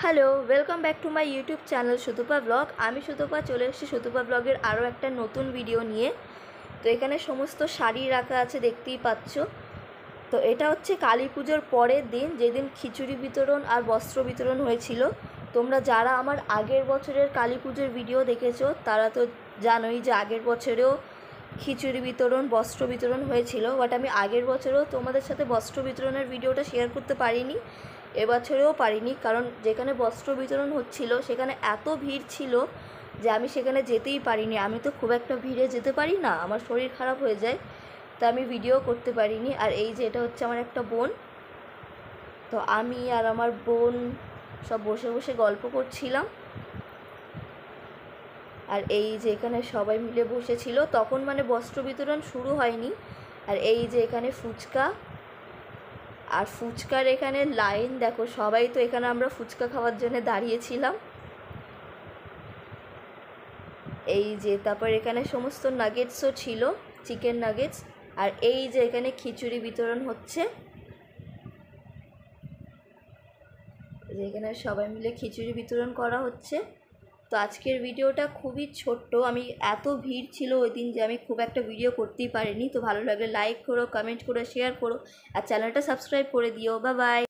Hello, welcome back to my YouTube channel Sutapa blog. আমি সুতপা চলে এসেছি সুতপা ব্লগের আরও একটা নতুন ভিডিও নিয়ে। তো এখানে সমস্ত শাড়ি রাখা আছে, দেখতেই পাচ্ছ। তো এটা হচ্ছে কালী পুজোর পরের দিন, যেদিন খিচুড়ি বিতরণ আর বস্ত্র বিতরণ হয়েছিল। তোমরা যারা আমার আগের বছরের কালী পুজোর ভিডিও দেখেছো তারা তো জানোই যে আগের বছরেও খিচুড়ি বিতরণ বস্ত্র বিতরণ হয়েছিল। বাট আমি আগের বছরেও তোমাদের সাথে বস্ত্র বিতরণের ভিডিওটা শেয়ার করতে পারিনি, এবছরেও পারিনি, কারণ যেখানে বস্ত্র বিতরণ হচ্ছিল সেখানে এত ভিড় ছিল যে আমি সেখানে যেতেই পারিনি। আমি তো খুব একটা ভিড়ে যেতে পারি না, আমার শরীর খারাপ হয়ে যায়, তা আমি ভিডিও করতে পারিনি। আর এই যে এটা হচ্ছে আমার একটা বোন, তো আমি আর আমার বোন সব বসে বসে গল্প করছিলাম। আর এই যে এখানে সবাই মিলে বসেছিল, তখন মানে বস্ত্র বিতরণ শুরু হয়নি। আর এই যে এখানে ফুচকা, আর ফুচকার এখানে লাইন দেখো, সবাই তো এখানে আমরা ফুচকা খাওয়ার জন্য দাঁড়িয়েছিলাম। এই যে তারপর এখানে সমস্ত নাগেটসও ছিল, চিকেন নাগেটস। আর এই যে এখানে খিচুড়ি বিতরণ হচ্ছে, এখানে সবাই মিলে খিচুড়ি বিতরণ করা হচ্ছে। তো আজকের ভিডিওটা খুবই ছোট্ট, আমি এত ভিড় ছিল ওই দিন যে আমি খুব একটা ভিডিও করতেই পারিনি। তো ভালো লাগলে লাইক করো, কমেন্ট করো, শেয়ার করো, আর চ্যানেলটা সাবস্ক্রাইব করে দিও। Bye bye.